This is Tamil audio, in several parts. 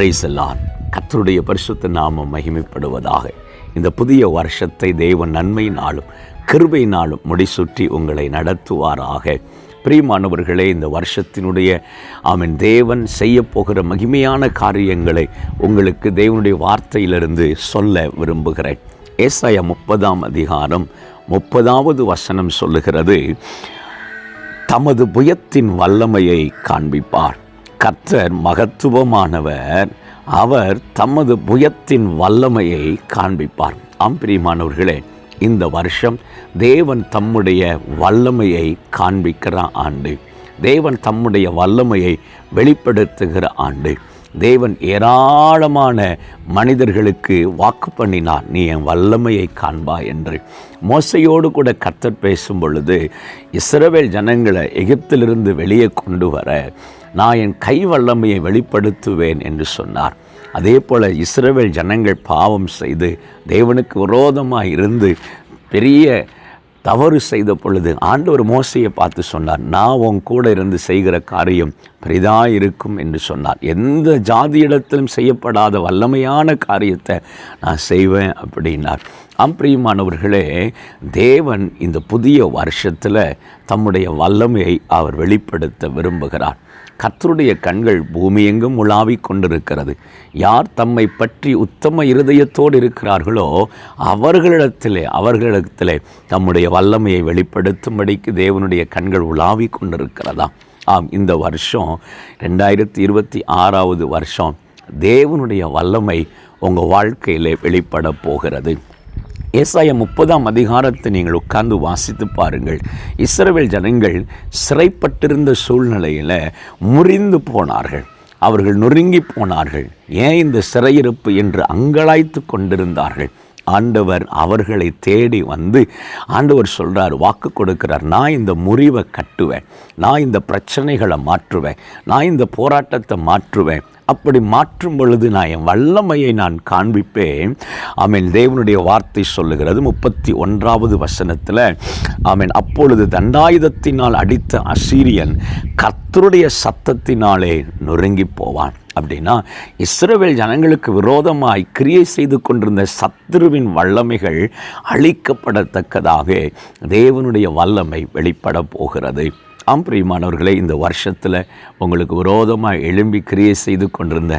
பிரைஸ் எல்லாம் கர்த்தருடைய பரிசுத்த நாமம் மகிமைப்படுவதாக. இந்த புதிய வருஷத்தை தேவன் நன்மையினாலும் கிருபையினாலும் முடிசூட்டி உங்களை நடத்துவாராக. பிரியமானவர்களே, இந்த வருஷத்தினுடைய தேவன் செய்ய போகிற மகிமையான காரியங்களை உங்களுக்கு தேவனுடைய வார்த்தையிலிருந்து சொல்ல விரும்புகிறேன். ஏசாயா 30ஆம் அதிகாரம் 30வது வசனம் சொல்லுகிறது, தமது புயத்தின் வல்லமையை காண்பிப்பார். கர்த்தர் மகத்துவமானவர், அவர் தமது புயத்தின் வல்லமையை காண்பிப்பார். பிரியமானவர்களே, இந்த வருஷம் தேவன் தம்முடைய வல்லமையை காண்பிக்கிற ஆண்டு, தேவன் தம்முடைய வல்லமையை வெளிப்படுத்துகிற ஆண்டு. தேவன் ஏராளமான மனிதர்களுக்கு வாக்கு பண்ணினார், நீ என் வல்லமையை காண்பாய் என்று. மோசையோடு கூட கர்த்தர் பேசும் பொழுது, இஸ்ரவேல் ஜனங்களை எகிப்திலிருந்து வெளியே கொண்டு வர நான் என் கை வல்லமையை வெளிப்படுத்துவேன் என்று சொன்னார். அதே போல் இஸ்ரவேல் ஜனங்கள் பாவம் செய்து தேவனுக்கு விரோதமாக இருந்து பெரிய தவறு செய்த பொழுது ஆண்டவர் மோசையை பார்த்து சொன்னார், நான் உன் கூட இருந்து செய்கிற காரியம் பெரிதாக இருக்கும் என்று சொன்னார். எந்த ஜாதியிடத்திலும் செய்யப்படாத வல்லமையான காரியத்தை நான் செய்வேன் அப்படின்னார். பிரியமானவர்களே, தேவன் இந்த புதிய வருஷத்தில் தம்முடைய வல்லமையை அவர் வெளிப்படுத்த விரும்புகிறார். கர்த்தருடைய கண்கள் பூமியெங்கும் உலாவிக் கொண்டிருக்கிறது. யார் தம்மை பற்றி உத்தம இருதயத்தோடு இருக்கிறார்களோ அவர்களிடத்திலே தம்முடைய வல்லமையை வெளிப்படுத்தும்படிக்கு தேவனுடைய கண்கள் உலாவிக் கொண்டிருக்கிறதா. இந்த வருஷம் 2026வது வருஷம் தேவனுடைய வல்லமை உங்கள் வாழ்க்கையில் வெளிப்பட போகிறது. ஏசாயா 30ஆம் அதிகாரத்தை நீங்கள் உட்கார்ந்து வாசித்து பாருங்கள். இஸ்ரவேல் ஜனங்கள் சிறைப்பட்டிருந்த சூழ்நிலையில் முறிந்து போனார்கள், அவர்கள் நொறுங்கி போனார்கள். ஏன் இந்த சிறையிருப்பு என்று அங்கலாய்த்து கொண்டிருந்தார்கள். ஆண்டவர் அவர்களை தேடி வந்து ஆண்டவர் சொல்கிறார், வாக்கு கொடுக்கிறார், நான் இந்த முறிவை கட்டுவேன், நான் இந்த பிரச்சனைகளை மாற்றுவேன், நான் இந்த போராட்டத்தை மாற்றுவேன். அப்படி மாற்றும் பொழுது நான் என் வல்லமையை நான் காண்பிப்பேன். தேவனுடைய வார்த்தை சொல்லுகிறது 31வது வசனத்தில், அப்பொழுது தண்டாயுதத்தினால் அடித்த அசீரியன் கர்த்தருடைய சத்தத்தினாலே நொறுங்கி போவான். அப்படின்னா இஸ்ரவேல் ஜனங்களுக்கு விரோதமாய் கிரியை செய்து கொண்டிருந்த சத்துருவின் வல்லமைகள் அழிக்கப்படத்தக்கதாக தேவனுடைய வல்லமை வெளிப்பட போகிறது. பிரியமானவர்களே, இந்த வருஷத்தில் உங்களுக்கு விரோதமாக எழும்பி கிரியை செய்து கொண்டிருந்த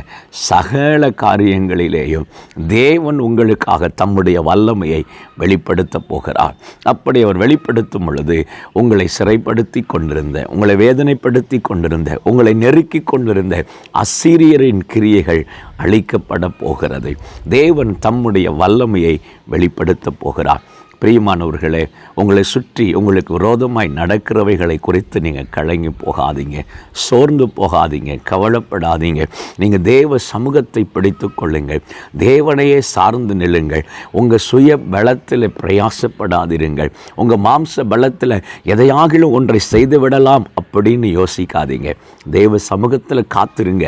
சகல காரியங்களிலேயும் தேவன் உங்களுக்காக தம்முடைய வல்லமையை வெளிப்படுத்த போகிறார். அப்படி அவர் வெளிப்படுத்தும் பொழுது உங்களை சிறைப்படுத்தி கொண்டிருந்த, உங்களை வேதனைப்படுத்தி கொண்டிருந்த, உங்களை நெருக்கி கொண்டிருந்த அசீரியரின் கிரியைகள் அழிக்கப்பட போகிறது. தேவன் தம்முடைய வல்லமையை வெளிப்படுத்த போகிறார். பிரியமானவர்களே, உங்களை சுற்றி உங்களுக்கு விரோதமாய் நடக்கிறவைகளை குறித்து நீங்கள் கலங்கி போகாதீங்க, சோர்ந்து போகாதீங்க, கவலைப்படாதீங்க. நீங்கள் தேவ சமூகத்தை பிடித்து கொள்ளுங்கள், தேவனையே சார்ந்து நில்லுங்கள். உங்கள் சுய பலத்தில் பிரயாசப்படாதிருங்கள். உங்கள் மாம்ச பலத்தில் எதையாகிலும் ஒன்றை செய்து விடலாம் அப்படின்னு யோசிக்காதீங்க. தேவ சமூகத்தில் காத்திருங்க,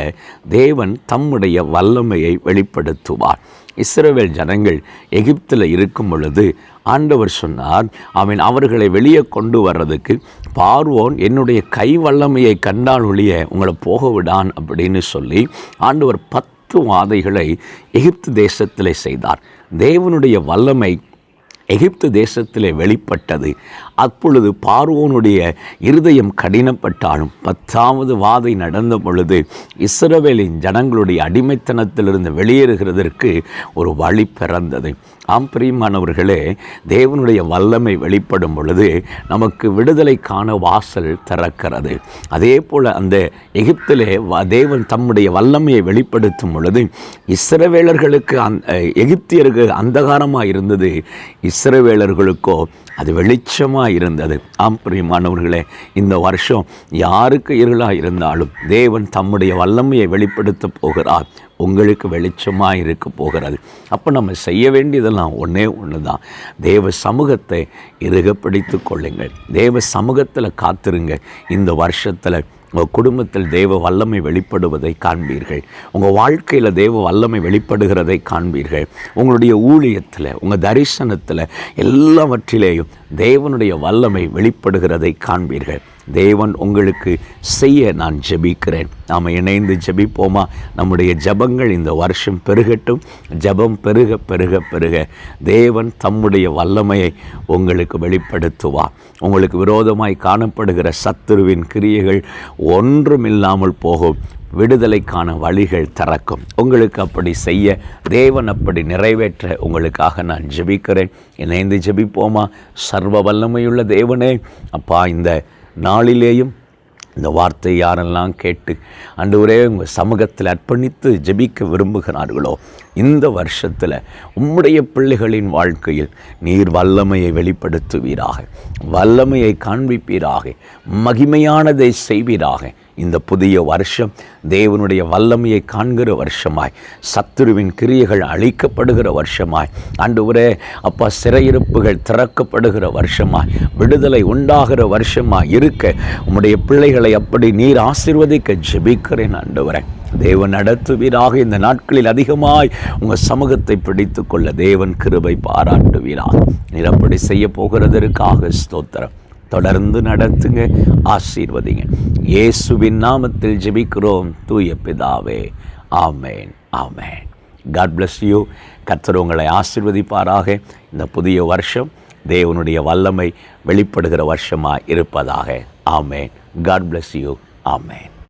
தேவன் தம்முடைய வல்லமையை வெளிப்படுத்துவார். இஸ்ரவேல் ஜனங்கள் எகிப்தில் இருக்கும் பொழுது ஆண்டவர் சொன்னார், அவர்களை வெளியே கொண்டு வர்றதுக்கு பார்வோன் என்னுடைய கை வல்லமையை கண்டால் ஒழிய உங்களை போக விடான் அப்படின்னு சொல்லி ஆண்டவர் 10 வாதைகளை எகிப்து தேசத்திலே செய்தார். தேவனுடைய வல்லமை எகிப்து தேசத்திலே வெளிப்பட்டது. அப்பொழுது பார்வோனுடைய இருதயம் கடினப்பட்டாலும் 10வது வாதை நடந்த பொழுது இஸ்ரவேலின் ஜனங்களுடைய அடிமைத்தனத்திலிருந்து வெளியேறுகிறதற்கு ஒரு வழி பிறந்தது. பிரியமானவர்களே, தேவனுடைய வல்லமை வெளிப்படும் பொழுது நமக்கு விடுதலைக்கான வாசல் திறக்கிறது. அதே போல் அந்த எகிப்திலே தேவன் தம்முடைய வல்லமையை வெளிப்படுத்தும் பொழுது இஸ்ரவேலர்களுக்கு எகிப்தியருக்கு அந்தகாரமாக இருந்தது, இஸ்ரவேலர்களுக்கோ அது வெளிச்சமாக இருந்தது. பிரியமானவர்களே, இந்த வருஷம் யாருக்கு இருளாக இருந்தாலும் தேவன் தம்முடைய வல்லமையை வெளிப்படுத்த போகிறார். உங்களுக்கு வெளிச்சமாக இருக்க போகிறது. அப்போ நம்ம செய்ய வேண்டியதெல்லாம் ஒன்றே ஒன்று தான், தேவ சமூகத்தை இறுகப்பிடித்து கொள்ளுங்கள், தேவ சமூகத்தில் காத்திருங்க. இந்த வருஷத்தில் உங்கள் குடும்பத்தில் தேவ வல்லமை வெளிப்படுவதை காண்பீர்கள். உங்கள் வாழ்க்கையில் தேவ வல்லமை வெளிப்படுகிறதை காண்பீர்கள். உங்களுடைய ஊழியத்தில், உங்கள் தரிசனத்தில், எல்லாவற்றிலேயும் தேவனுடைய வல்லமை வெளிப்படுகிறதை காண்பீர்கள். தேவன் உங்களுக்கு செய்ய நான் ஜெபிக்கிறேன். நாம் இணைந்து ஜெபிப்போமா? நம்முடைய ஜெபங்கள் இந்த வருஷம் பெருகட்டும். ஜெபம் பெருக பெருக பெருக தேவன் தம்முடைய வல்லமையை உங்களுக்கு வெளிப்படுத்துவார். உங்களுக்கு விரோதமாய் காணப்படுகிற சத்துருவின் கிரியைகள் ஒன்றுமில்லாமல் போகும். விடுதலைக்கான வழிகள் திறக்கும். உங்களுக்கு அப்படி செய்ய, தேவன் அப்படி நிறைவேற்ற உங்களுக்காக நான் ஜெபிக்கிறேன். இணைந்து ஜெபிப்போமா? சர்வ வல்லமையுள்ள தேவனே, அப்பா, இந்த நாளிலேயும் இந்த வார்த்தை யாரெல்லாம் கேட்டு ஆண்டவரே உங்கள் சமூகத்தில் அர்ப்பணித்து ஜெபிக்க விரும்புகிறார்களோ, இந்த வருஷத்தில் உம்முடைய பிள்ளைகளின் வாழ்க்கையில் நீர் வல்லமையை வெளிப்படுத்துவீராக, வல்லமையை காண்பிப்பீராக, மகிமையானதை செய்வீராக. இந்த புதிய வருஷம் தேவனுடைய வல்லமையை காண்கிற வருஷமாய், சத்துருவின் கிரியைகள் அழிக்கப்படுகிற வருஷமாய், ஆண்டவரே அப்பா, சிறையிருப்புகள் திறக்கப்படுகிற வருஷமாய், விடுதலை உண்டாகிற வருஷமாய் இருக்க உம்முடைய பிள்ளைகளை அப்படி நீர் ஆசீர்வதிக்க ஜெபிக்கிறேன். ஆண்டவரே, தேவன் நடத்துவீராக. இந்த நாட்களில் அதிகமாய் உங்கள் சமூகத்தை பிடித்து கொள்ள தேவன் கிருபை பாராட்டுவீராக. நீர் அப்படி செய்ய போகிறதற்காக ஸ்தோத்திரம். தொடர்ந்து நடத்துங்க, ஆசீர்வதிங்க. இயேசுவின் நாமத்தில் ஜெபிக்கிறோம் தூய பிதாவே. ஆமேன், ஆமேன். God bless you. கர்த்தர் உங்களை ஆசீர்வதிப்பாராக. இந்த புதிய வருஷம் தேவனுடைய வல்லமை வெளிப்படுகிற வருஷமாக இருப்பதாக. ஆமேன். God bless you. ஆமேன்.